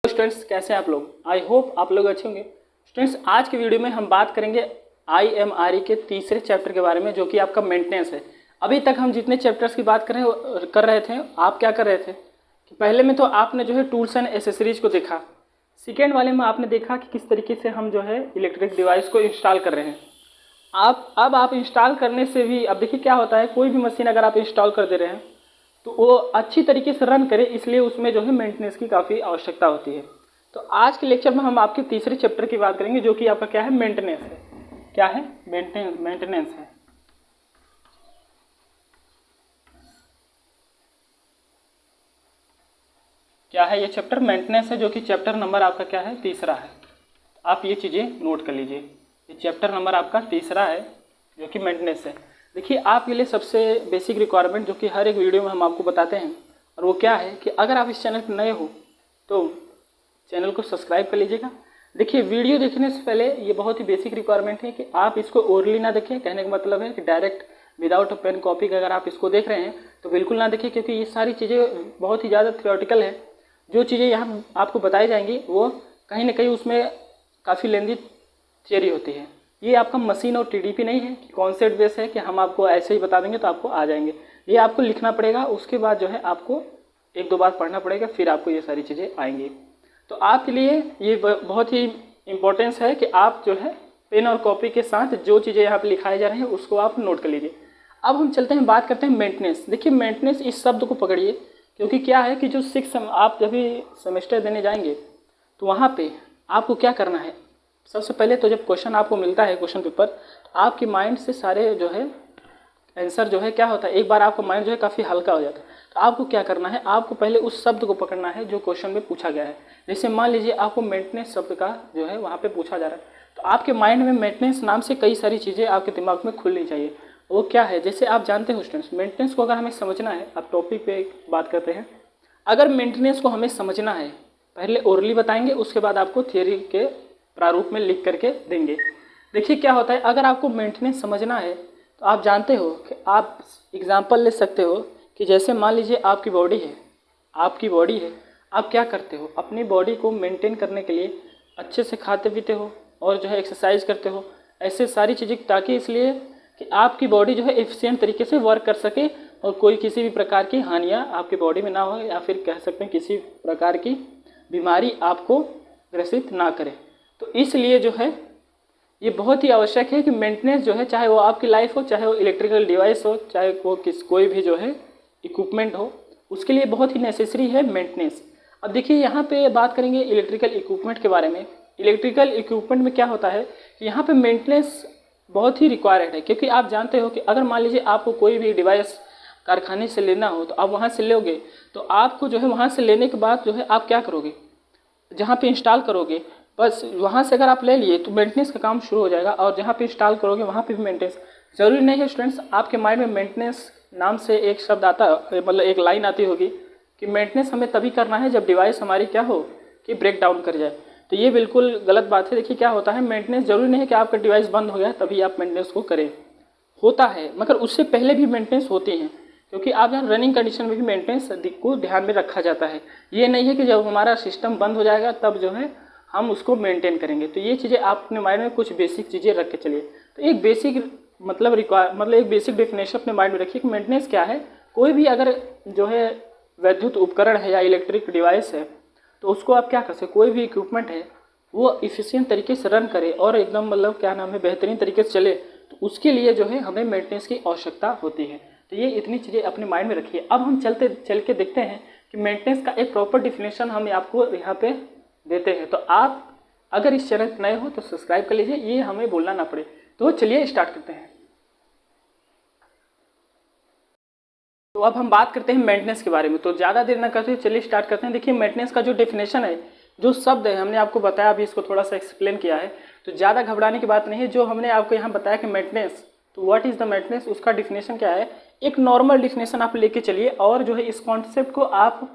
Students कैसे हैं आप लोग। आई होप आप लोग अच्छे होंगे। स्टूडेंट्स आज की वीडियो में हम बात करेंगे IMRE के तीसरे चैप्टर के बारे में, जो कि आपका मेंटेनेंस है। अभी तक हम जितने चैप्टर्स की बात कर रहे थे, आप क्या कर रहे थे कि पहले में तो आपने जो है टूल्स एंड एसेसरीज को देखा। सेकेंड वाले में आपने देखा कि किस तरीके से हम जो है इलेक्ट्रिक डिवाइस को इंस्टॉल कर रहे हैं। अब आप इंस्टॉल करने से भी अब देखिए क्या होता है, कोई भी मशीन अगर आप इंस्टॉल कर दे रहे हैं तो वो अच्छी तरीके से रन करे, इसलिए उसमें जो है मेंटेनेंस की काफ़ी आवश्यकता होती है। तो आज के लेक्चर में हम आपके तीसरे चैप्टर की बात करेंगे, जो कि आपका क्या है, मेंटेनेंस है। क्या है? मेंटेनेंस है। क्या है ये चैप्टर? मेंटेनेंस है, जो कि चैप्टर नंबर आपका क्या है, तीसरा है। आप ये चीज़ें नोट कर लीजिए, ये चैप्टर नंबर आपका तीसरा है जो कि मेंटेनेंस है। देखिए आपके लिए सबसे बेसिक रिक्वायरमेंट जो कि हर एक वीडियो में हम आपको बताते हैं, और वो क्या है कि अगर आप इस चैनल पर नए हो तो चैनल को सब्सक्राइब कर लीजिएगा। देखिए वीडियो देखने से पहले ये बहुत ही बेसिक रिक्वायरमेंट है कि आप इसको ओरली ना देखें। कहने का मतलब है कि डायरेक्ट विदाउट पेन कॉपी का अगर आप इसको देख रहे हैं तो बिल्कुल ना देखें, क्योंकि ये सारी चीज़ें बहुत ही ज़्यादा थियोरेटिकल है। जो चीज़ें यहाँ आपको बताई जाएंगी वो कहीं ना कहीं उसमें काफ़ी लेंदी थियरी होती है। ये आपका मशीन और TDP नहीं है कि कॉन्सेप्ट बेस है कि हम आपको ऐसे ही बता देंगे तो आपको आ जाएंगे। ये आपको लिखना पड़ेगा, उसके बाद जो है आपको एक दो बार पढ़ना पड़ेगा, फिर आपको ये सारी चीज़ें आएंगी। तो आपके लिए ये बहुत ही इम्पोर्टेंस है कि आप जो है पेन और कॉपी के साथ जो चीज़ें यहाँ पे लिखाई जा रही हैं उसको आप नोट कर लीजिए। अब हम चलते हैं, बात करते हैं मेंटेनेंस। देखिए मेंटेनेंस इस शब्द को पकड़िए, क्योंकि क्या है कि जो आप जब भी सेमेस्टर देने जाएंगे तो वहाँ पे आपको क्या करना है। सबसे पहले तो जब क्वेश्चन आपको मिलता है, क्वेश्चन पेपर, तो आपके माइंड से सारे जो है आंसर जो है क्या होता है, एक बार आपका माइंड जो है काफ़ी हल्का हो जाता है। तो आपको क्या करना है, आपको पहले उस शब्द को पकड़ना है जो क्वेश्चन में पूछा गया है। जैसे मान लीजिए आपको मेंटेनेंस शब्द का जो है वहाँ पे पूछा जा रहा है, तो आपके माइंड में मेंटेनेंस नाम से कई सारी चीज़ें आपके दिमाग में खुलनी चाहिए। वो क्या है, जैसे आप जानते हो स्टूडेंट्स, मेंटेनेंस को अगर हमें समझना है, आप टॉपिक पे बात करते हैं, अगर मेंटेनेंस को हमें समझना है, पहले ओरली बताएंगे, उसके बाद आपको थियोरी के प्रारूप में लिख करके देंगे। देखिए क्या होता है, अगर आपको मेंटेनेंस समझना है तो आप जानते हो कि आप एग्जाम्पल ले सकते हो कि जैसे मान लीजिए आपकी बॉडी है, आप क्या करते हो, अपनी बॉडी को मेंटेन करने के लिए अच्छे से खाते पीते हो और जो है एक्सरसाइज करते हो, ऐसे सारी चीज़ें, ताकि इसलिए कि आपकी बॉडी जो है एफिशिएंट तरीके से वर्क कर सके और कोई किसी भी प्रकार की हानियाँ आपकी बॉडी में ना हो, या फिर कह सकते हैं किसी प्रकार की बीमारी आपको ग्रसित ना करे। तो इसलिए जो है ये बहुत ही आवश्यक है कि मेंटेनेंस जो है, चाहे वो आपकी लाइफ हो, चाहे वो इलेक्ट्रिकल डिवाइस हो, चाहे वो कोई भी जो है इक्विपमेंट हो, उसके लिए बहुत ही नेसेसरी है मेंटेनेंस। अब देखिए यहाँ पे बात करेंगे इलेक्ट्रिकल इक्विपमेंट के बारे में। इलेक्ट्रिकल इक्विपमेंट में क्या होता है कि यहाँ पे मेंटेनेंस बहुत ही रिक्वायर्ड है, क्योंकि आप जानते हो कि अगर मान लीजिए आपको कोई भी डिवाइस कारखाने से लेना हो तो आप वहाँ से लोगे, तो आपको जो है वहाँ से लेने के बाद जो है आप क्या करोगे, जहाँ पे इंस्टॉल करोगे, बस वहाँ से अगर आप ले लिए तो मेंटेनेंस का काम शुरू हो जाएगा, और जहाँ पे इंस्टॉल करोगे वहाँ पे भी मेंटेनेंस। ज़रूरी नहीं है स्टूडेंट्स, आपके माइंड में मेंटेनेंस नाम से एक शब्द आता है, मतलब एक लाइन आती होगी कि मेंटेनेंस हमें तभी करना है जब डिवाइस हमारी क्या हो कि ब्रेक डाउन कर जाए। तो ये बिल्कुल गलत बात है। देखिए क्या होता है, मेंटेनेंस ज़रूरी नहीं है कि आपका डिवाइस बंद हो गया तभी आप मेंटेनेंस को करें, होता है, मगर उससे पहले भी मेंटेनेंस होती हैं, क्योंकि आप जहाँ रनिंग कंडीशन में भी मेंटेनेंस को ध्यान में रखा जाता है। ये नहीं है कि जब हमारा सिस्टम बंद हो जाएगा तब जो है हम उसको मेंटेन करेंगे। तो ये चीज़ें आप अपने माइंड में कुछ बेसिक चीज़ें रख के चलिए। तो एक बेसिक मतलब एक बेसिक डेफिनेशन अपने माइंड में रखिए कि मेंटेनेंस क्या है। कोई भी अगर जो है विद्युत उपकरण है या इलेक्ट्रिक डिवाइस है, तो उसको आप क्या कर सकते, कोई भी इक्विपमेंट है वो इफिशिएंट तरीके से रन करे और एकदम मतलब क्या नाम है बेहतरीन तरीके से चले, तो उसके लिए जो है हमें मेंटेनेंस की आवश्यकता होती है। तो ये इतनी चीज़ें अपने माइंड में रखिए। अब हम चल के देखते हैं कि मेंटेनेंस का एक प्रॉपर डिफिनेशन हम आपको यहाँ पे देते हैं। तो आप अगर इस चैनल पर नए हो तो सब्सक्राइब कर लीजिए, ये हमें बोलना ना पड़े। तो चलिए स्टार्ट करते हैं। तो अब हम बात करते हैं मेंटेनेंस के बारे में, तो ज़्यादा देर ना करते हुए चलिए स्टार्ट करते हैं। देखिए मेंटेनेंस का जो डेफिनेशन है, जो शब्द है, हमने आपको बताया, अभी इसको थोड़ा सा एक्सप्लेन किया है, तो ज़्यादा घबराने की बात नहीं है। जो हमने आपको यहाँ बताया कि मेंटेनेंस, तो व्हाट इज़ द मेंटेनेंस, उसका डिफिनेशन क्या है, एक नॉर्मल डिफिनेशन आप लेके चलिए, और जो है इस कॉन्सेप्ट को आप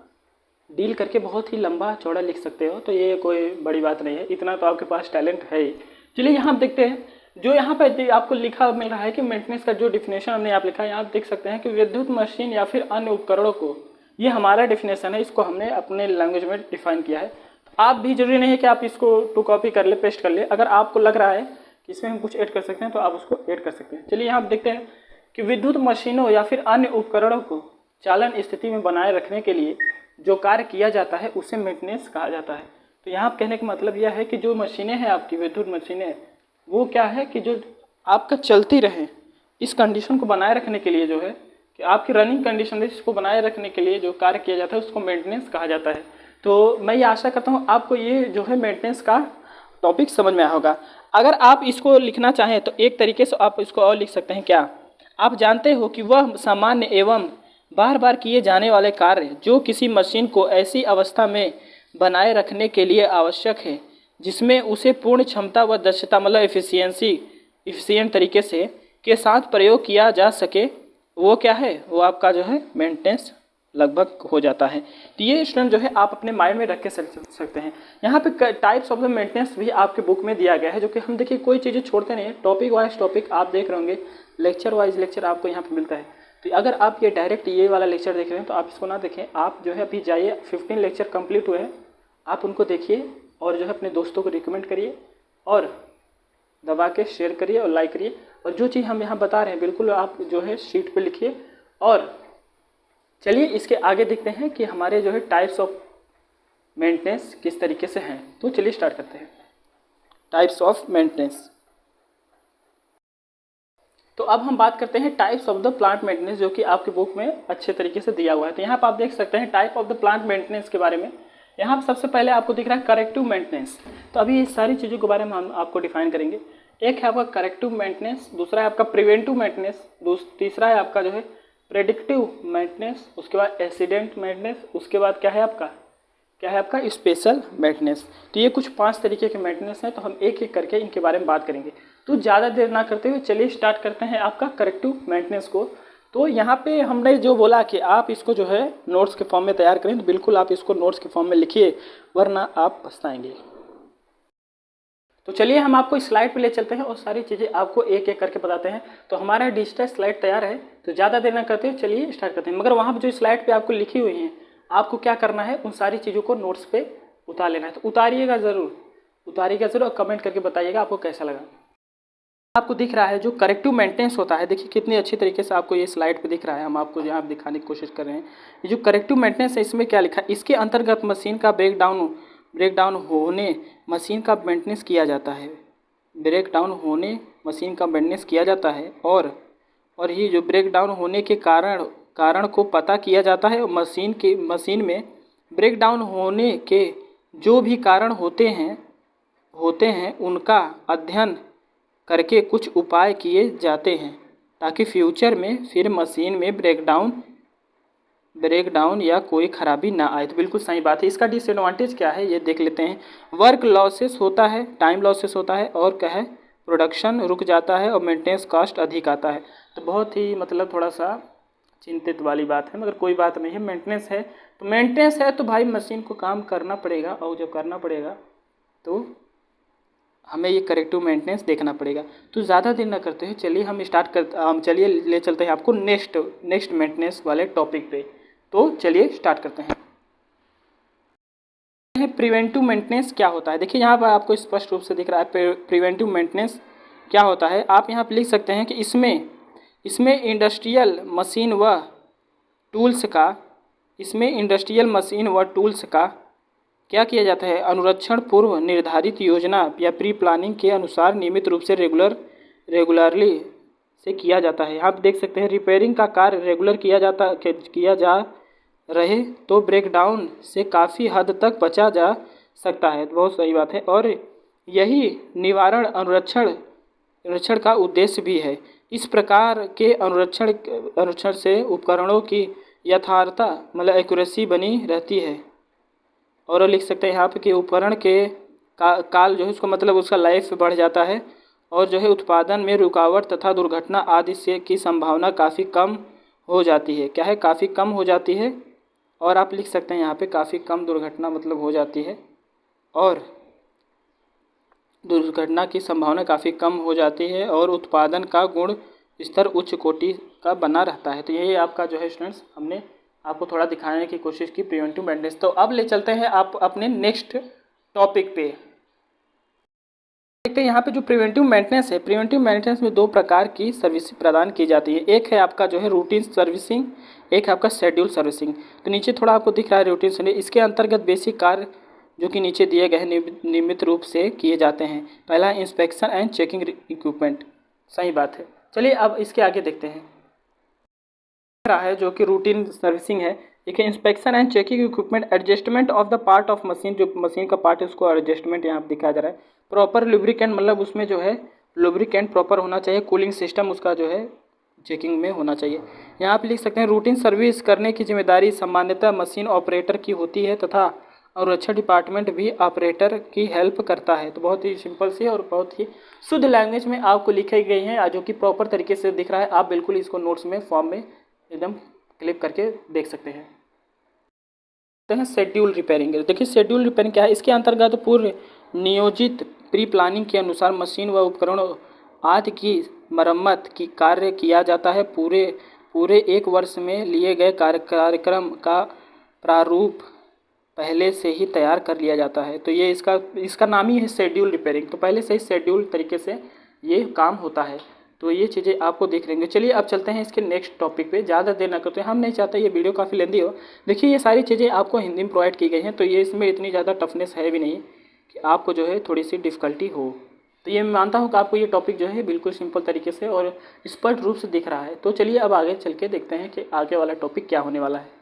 डील करके बहुत ही लंबा चौड़ा लिख सकते हो। तो ये कोई बड़ी बात नहीं है, इतना तो आपके पास टैलेंट है ही। चलिए यहाँ देखते हैं, जो यहाँ पर आपको लिखा मिल रहा है कि मेंटेनेंस का जो डिफिनेशन हमने आप लिखा है, आप देख सकते हैं कि विद्युत मशीन या फिर अन्य उपकरणों को, ये हमारा डिफिनेशन है, इसको हमने अपने लैंग्वेज में डिफाइन किया है। आप भी जरूरी नहीं है कि आप इसको 2 कॉपी कर ले, पेस्ट कर ले। अगर आपको लग रहा है कि इसमें हम कुछ ऐड कर सकते हैं तो आप उसको ऐड कर सकते हैं। चलिए यहाँ आप देखते हैं कि विद्युत मशीनों या फिर अन्य उपकरणों को चालन स्थिति में बनाए रखने के लिए जो कार्य किया जाता है उसे मेंटेनेंस कहा जाता है। तो यहाँ आप कहने का मतलब यह है कि जो मशीनें हैं आपकी विद्युत मशीनें, वो क्या है कि जो आपका चलती रहे, इस कंडीशन को बनाए रखने के लिए जो है कि आपकी रनिंग कंडीशन है इसको बनाए रखने के लिए जो कार्य किया जाता है उसको मेंटेनेंस कहा जाता है। तो मैं ये आशा करता हूँ आपको ये जो है मेंटेनेंस का टॉपिक समझ में आया होगा। अगर आप इसको लिखना चाहें तो एक तरीके से आप इसको और लिख सकते हैं। क्या आप जानते हो कि वह सामान्य एवं बार बार किए जाने वाले कार्य जो किसी मशीन को ऐसी अवस्था में बनाए रखने के लिए आवश्यक है जिसमें उसे पूर्ण क्षमता व दक्षता मतलब इफिशिएंट तरीके से के साथ प्रयोग किया जा सके, वो क्या है, वो आपका जो है मेंटेनेंस लगभग हो जाता है। तो ये स्टूडेंट जो है आप अपने माइंड में रख के चल सकते हैं। यहाँ पे टाइप्स ऑफ द मेंटेनेंस भी आपके बुक में दिया गया है, जो कि हम देखिए कोई चीज़ें छोड़ते नहीं है। टॉपिक वाइज टॉपिक आप देख रहे होंगे, लेक्चर वाइज लेक्चर आपको यहाँ पे मिलता है। तो अगर आप ये डायरेक्ट ये वाला लेक्चर देख रहे हैं तो आप इसको ना देखें, आप जो है अभी जाइए, 15 लेक्चर कंप्लीट हुए हैं, आप उनको देखिए और जो है अपने दोस्तों को रिकमेंड करिए और दबा के शेयर करिए और लाइक करिए। और जो चीज़ हम यहाँ बता रहे हैं बिल्कुल आप जो है शीट पे लिखिए। और चलिए इसके आगे देखते हैं कि हमारे जो है टाइप्स ऑफ मेंटेनेंस किस तरीके से हैं। तो चलिए स्टार्ट करते हैं टाइप्स ऑफ मेंटेनेंस। तो अब हम बात करते हैं types of the plant maintenance, जो कि आपके बुक में अच्छे तरीके से दिया हुआ है। तो यहाँ पर आप देख सकते हैं type of the plant maintenance के बारे में। यहाँ पर सबसे पहले आपको दिख रहा है करेक्टिव मेंटेनेंस। तो अभी इस सारी चीज़ों के बारे में हम आपको डिफाइन करेंगे। एक है आपका करेक्टिव मेंटेनेंस, दूसरा है आपका प्रिवेंटिव मेंटेनेंस, तीसरा है आपका जो है प्रेडिक्टिव मेंटेनेंस, उसके बाद एक्सीडेंट मेंटेनेंस, उसके बाद क्या है आपका स्पेशल मेंटेनेंस। तो ये कुछ 5 तरीके के मेंटेनेंस हैं। तो हम एक एक करके इनके बारे में बात करेंगे। तो ज़्यादा देर ना करते हुए चलिए स्टार्ट करते हैं आपका करेक्टिव मेंटेनेंस को। तो यहाँ पे हमने जो बोला कि आप इसको जो है नोट्स के फॉर्म में तैयार करें, तो बिल्कुल आप इसको नोट्स के फॉर्म में लिखिए, वरना आप पछताएंगे। तो चलिए हम आपको स्लाइड पे ले चलते हैं और सारी चीज़ें आपको एक एक करके बताते हैं। तो हमारा डिजिटल स्लाइड तैयार है, तो ज़्यादा देर ना करते हुए चलिए स्टार्ट करते हैं। मगर वहाँ पर जो स्लाइड पे आपको लिखी हुई हैं, आपको क्या करना है, उन सारी चीज़ों को नोट्स पे उतार लेना है। तो उतारिएगा ज़रूर और कमेंट करके बताइएगा आपको कैसा लगा। आपको दिख रहा है जो करेक्टिव मेंटेनेंस होता है, देखिए कितनी अच्छी तरीके से आपको ये स्लाइड पे दिख रहा है। हम आपको यहाँ दिखाने की कोशिश कर रहे हैं। ये जो करेक्टिव मेंटेनेंस है इसमें क्या लिखा है, इसके अंतर्गत मशीन का ब्रेकडाउन होने मशीन का मेंटेनेंस किया जाता है। मशीन का मेंटेनेंस किया जाता है और ये जो ब्रेकडाउन होने के कारण को पता किया जाता है। मशीन में ब्रेकडाउन होने के जो भी कारण होते हैं उनका अध्ययन करके कुछ उपाय किए जाते हैं ताकि फ्यूचर में फिर मशीन में ब्रेकडाउन या कोई खराबी ना आए। तो बिल्कुल सही बात है। इसका डिसएडवांटेज क्या है ये देख लेते हैं। वर्क लॉसेस होता है, टाइम लॉसेस होता है, और क्या है, प्रोडक्शन रुक जाता है और मेंटेनेंस कॉस्ट अधिक आता है। तो बहुत ही मतलब थोड़ा सा चिंतित वाली बात है, मगर कोई बात नहीं है। मेंटेनेंस है तो भाई मशीन को काम करना पड़ेगा, और जब करना पड़ेगा तो हमें ये करेक्टिव मेंटेनेंस देखना पड़ेगा। तो ज़्यादा देर ना करते हैं, चलिए हम चलिए ले चलते हैं आपको नेक्स्ट मेंटेनेंस वाले टॉपिक पे। तो चलिए स्टार्ट करते हैं। प्रिवेंटिव मेंटेनेंस क्या होता है, देखिए यहाँ पर आपको स्पष्ट रूप से दिख रहा है प्रिवेंटिव मेंटेनेंस क्या होता है। आप यहाँ पर लिख सकते हैं कि इसमें इंडस्ट्रियल मशीन व टूल्स का क्या किया जाता है, अनुरक्षण पूर्व निर्धारित योजना या प्री प्लानिंग के अनुसार नियमित रूप से रेगुलरली से किया जाता है। आप देख सकते हैं रिपेयरिंग का कार्य रेगुलर किया जा रहे तो ब्रेकडाउन से काफ़ी हद तक बचा जा सकता है। तो बहुत सही बात है, और यही निवारण अनुरक्षण का उद्देश्य भी है। इस प्रकार के अनुरक्षण से उपकरणों की यथार्थता मतलब एक्यूरेसी बनी रहती है। और लिख सकते हैं यहाँ पे कि उपकरण के काल जो है उसका मतलब उसका लाइफ बढ़ जाता है, और जो है उत्पादन में रुकावट तथा दुर्घटना आदि से की संभावना काफ़ी कम हो जाती है। क्या है, काफ़ी कम हो जाती है। और आप लिख सकते हैं यहाँ पे काफ़ी कम दुर्घटना मतलब हो जाती है, और दुर्घटना की संभावना काफ़ी कम हो जाती है, और उत्पादन का गुण स्तर उच्च कोटि का बना रहता है। तो यही आपका जो है स्टूडेंट्स हमने आपको थोड़ा दिखाने की कोशिश की प्रिवेंटिव मेंटेनेंस। तो अब ले चलते हैं आप अपने नेक्स्ट टॉपिक पे देखते हैं। यहाँ पे जो प्रिवेंटिव मेंटेनेंस है, प्रिवेंटिव मेंटेनेंस में दो प्रकार की सर्विस प्रदान की जाती है। एक है आपका जो है रूटीन सर्विसिंग, एक है आपका शेड्यूल सर्विसिंग। तो नीचे थोड़ा आपको दिख रहा है रूटीन सर्विसिंग। इसके अंतर्गत बेसिक कार्य जो कि नीचे दिए गए हैं नियमित रूप से किए जाते हैं। पहला इंस्पेक्शन एंड चेकिंग इक्विपमेंट, सही बात है। चलिए अब इसके आगे देखते हैं रहा है जो कि रूटीन सर्विसिंग है। देखिए inspection and checking equipment, adjustment of the part of machine, जो मशीन का पार्ट है उसको एडजस्टमेंट यहाँ पे दिखाया जा रहा है। प्रॉपर लुब्रिकेंट, मतलब उसमें जो है लुब्रिकेंट प्रॉपर होना चाहिए। कूलिंग सिस्टम उसका जो है चेकिंग में होना चाहिए। यहाँ पे लिख सकते हैं रूटीन सर्विस करने की जिम्मेदारी सामान्यतः मशीन ऑपरेटर की होती है तथा और अच्छा डिपार्टमेंट भी ऑपरेटर की हेल्प करता है। तो बहुत ही सिंपल सी और बहुत ही शुद्ध लैंग्वेज में आपको लिखी गई है, जो कि प्रॉपर तरीके से दिख रहा है। आप बिल्कुल इसको नोट्स में फॉर्म में एकदम क्लिक करके देख सकते हैं। शेड्यूल रिपेयरिंग, देखिए शेड्यूल रिपेयरिंग क्या है। इसके अंतर्गत पूर्व नियोजित प्री प्लानिंग के अनुसार मशीन व उपकरणों आदि की मरम्मत की कार्य किया जाता है। पूरे एक वर्ष में लिए गए कार्यक्रम का प्रारूप पहले से ही तैयार कर लिया जाता है। तो ये इसका नाम ही है शेड्यूल रिपेयरिंग। तो पहले से ही शेड्यूल तरीके से ये काम होता है। तो ये चीज़ें आपको देख लेंगे। चलिए अब चलते हैं इसके नेक्स्ट टॉपिक पे। ज़्यादा देर ना करते हैं, हम नहीं चाहते ये वीडियो काफ़ी लेंदी हो। देखिए ये सारी चीज़ें आपको हिंदी में प्रोवाइड की गई हैं, तो ये इसमें इतनी ज़्यादा टफनेस है भी नहीं कि आपको जो है थोड़ी सी डिफ़िकल्टी हो। तो ये मैं मानता हूँ कि आपको ये टॉपिक जो है बिल्कुल सिंपल तरीके से और स्पष्ट रूप से दिख रहा है। तो चलिए अब आगे चल के देखते हैं कि आगे वाला टॉपिक क्या होने वाला है।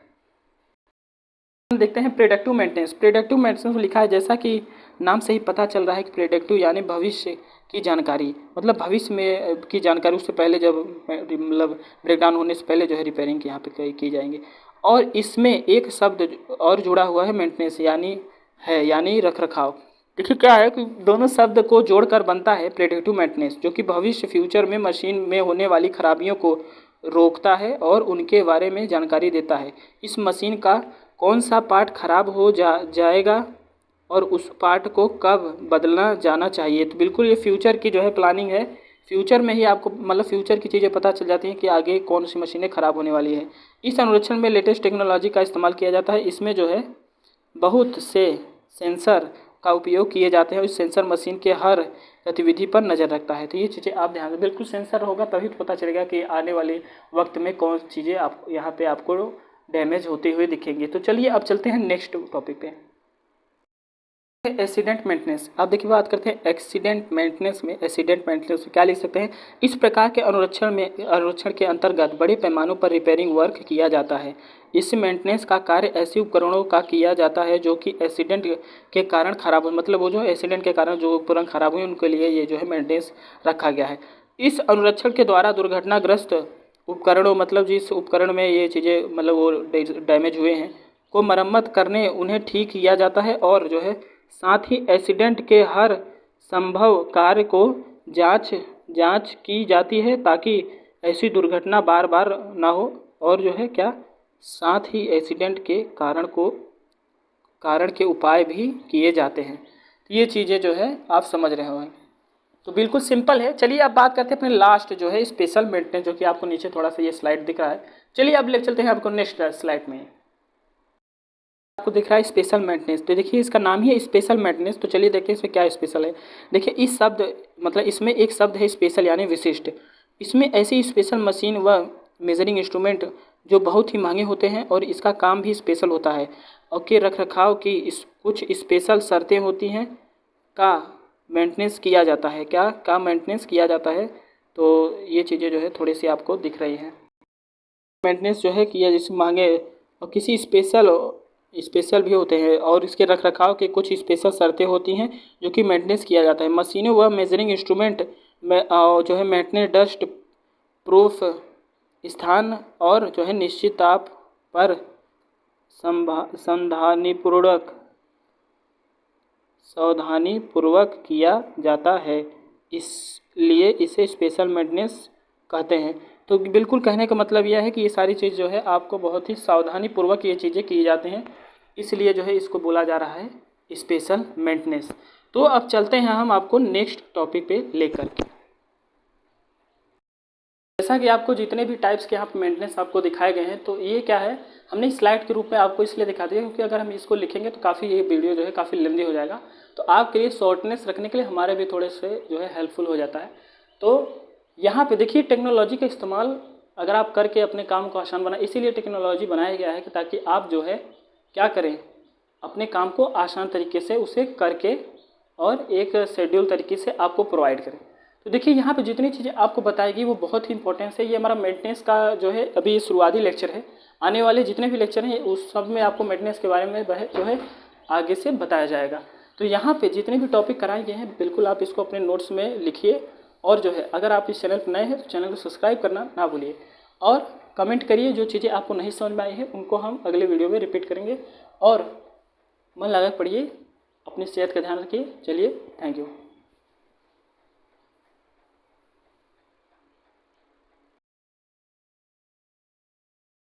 देखते हैं प्रेडिक्टिव मेंटेनेंस। प्रेडिक्टिव मेंटेनेंस में लिखा है, जैसा कि नाम से ही पता चल रहा है कि प्रेडिक्टिव यानी भविष्य की जानकारी, मतलब भविष्य में की जानकारी उससे पहले, जब मतलब ब्रेकडाउन होने से पहले जो है रिपेयरिंग यहाँ पे की जाएंगी। और इसमें एक शब्द और जुड़ा हुआ है मेंटेनेंस, यानी रख रखाव। देखिए क्या है कि दोनों शब्द को जोड़कर बनता है प्रेडिक्टिव मेंटेनेंस, जो कि भविष्य फ्यूचर में मशीन में होने वाली खराबियों को रोकता है और उनके बारे में जानकारी देता है। इस मशीन का कौन सा पार्ट खराब हो जाएगा और उस पार्ट को कब बदलना जाना चाहिए। तो बिल्कुल ये फ्यूचर की जो है प्लानिंग है। फ्यूचर में ही आपको मतलब फ्यूचर की चीज़ें पता चल जाती हैं कि आगे कौन सी मशीनें ख़राब होने वाली है। इस अनुरक्षण में लेटेस्ट टेक्नोलॉजी का इस्तेमाल किया जाता है। इसमें जो है बहुत से सेंसर का उपयोग किए जाते हैं। इस सेंसर मशीन के हर गतिविधि पर नज़र रखता है। तो ये चीज़ें आप ध्यान दें, बिल्कुल सेंसर होगा तभी तो पता चलेगा कि आने वाले वक्त में कौन सी चीज़ें आप यहाँ पे आपको डैमेज होते हुए दिखेंगे। तो चलिए अब चलते हैं नेक्स्ट टॉपिक पे, एक्सीडेंट मेंटेनेंस। अब देखिए बात करते हैं एक्सीडेंट मेंटेनेंस में। एक्सीडेंट मेंटेनेंस में क्या लिख सकते हैं, इस प्रकार के अनुरक्षण के अंतर्गत बड़े पैमानों पर रिपेयरिंग वर्क किया जाता है। इस मेंटेनेंस का कार्य ऐसे उपकरणों का किया जाता है जो कि एक्सीडेंट के कारण खराब हो, मतलब वो जो एक्सीडेंट के कारण जो उपकरण खराब हुए उनके लिए ये जो है मेंटेनेंस रखा गया है। इस अनुरक्षण के द्वारा दुर्घटनाग्रस्त उपकरणों, मतलब जिस उपकरण में ये चीज़ें मतलब वो डैमेज हुए हैं को मरम्मत करने उन्हें ठीक किया जाता है और जो है साथ ही एक्सीडेंट के हर संभव कार्य को जांच की जाती है ताकि ऐसी दुर्घटना बार बार ना हो। और जो है क्या, साथ ही एक्सीडेंट के कारण के उपाय भी किए जाते हैं। ये चीज़ें जो है आप समझ रहे होंगे। तो बिल्कुल सिंपल है। चलिए अब बात करते हैं अपने लास्ट जो है स्पेशल मेंटेनेंस, जो कि आपको नीचे थोड़ा सा ये स्लाइड दिख रहा है। चलिए अब ले चलते हैं आपको नेक्स्ट स्लाइड में। आपको दिख रहा है स्पेशल मेंटेनेंस। तो देखिए इसका नाम ही है स्पेशल मेंटेनेंस। तो चलिए देखते हैं इसमें क्या स्पेशल है। देखिए इस शब्द मतलब इसमें एक शब्द है स्पेशल यानी विशिष्ट। इसमें ऐसी स्पेशल मशीन व मेजरिंग इंस्ट्रूमेंट जो बहुत ही महंगे होते हैं और इसका काम भी स्पेशल होता है और के रख रखाव की कुछ स्पेशल शर्तें होती हैं का मेंटेनेंस किया जाता है। क्या का मेंटेनेंस किया जाता है। तो ये चीज़ें जो है थोड़ी सी आपको दिख रही हैं। मेंटेनेंस जो है किया जैसे महंगे और किसी स्पेशल भी होते हैं और इसके रख रखाव के कुछ स्पेशल शर्तें होती हैं जो कि मेंटेनेंस किया जाता है। मशीनों व मेजरिंग इंस्ट्रूमेंट में जो है मेंटेनेंस डस्ट प्रूफ स्थान और जो है निश्चित ताप पर सावधानीपूर्वक किया जाता है, इसलिए इसे स्पेशल मेंटेनेंस कहते हैं। तो बिल्कुल कहने का मतलब यह है कि ये सारी चीज़ जो है आपको बहुत ही सावधानीपूर्वक ये चीज़ें की जाती हैं, इसलिए जो है इसको बोला जा रहा है स्पेशल मेंटेनेंस। तो अब चलते हैं हम आपको नेक्स्ट टॉपिक पे लेकर के। जैसा कि आपको जितने भी टाइप्स के यहाँ पे मेंटेनेंस आपको दिखाए गए हैं, तो ये क्या है, हमने स्लाइड के रूप में आपको इसलिए दिखा दिया क्योंकि अगर हम इसको लिखेंगे तो काफ़ी ये वीडियो जो है काफ़ी लेंदी हो जाएगा। तो आपके लिए शॉर्टनेस रखने के लिए हमारे भी थोड़े से जो है हेल्पफुल हो जाता है। तो यहाँ पे देखिए टेक्नोलॉजी का इस्तेमाल अगर आप करके अपने काम को आसान बनाए, इसीलिए टेक्नोलॉजी बनाया गया है कि ताकि आप जो है क्या करें, अपने काम को आसान तरीके से उसे करके और एक शेड्यूल तरीके से आपको प्रोवाइड करें। तो देखिए यहाँ पे जितनी चीज़ें आपको बताएगी वो बहुत ही इंपॉर्टेंस है। ये हमारा मेंटेनेंस का जो है अभी शुरुआती लेक्चर है। आने वाले जितने भी लेक्चर हैं उस सब में आपको मेंटेनेंस के बारे में जो है आगे से बताया जाएगा। तो यहाँ पे जितने भी टॉपिक कराए गए हैं बिल्कुल आप इसको अपने नोट्स में लिखिए, और जो है अगर आप इस चैनल पर नए हैं तो चैनल को सब्सक्राइब करना ना भूलिए, और कमेंट करिए जो चीज़ें आपको नहीं समझ में आई है उनको हम अगले वीडियो में रिपीट करेंगे। और मन लगा पढ़िए, अपनी सेहत का ध्यान रखिए। चलिए, थैंक यू।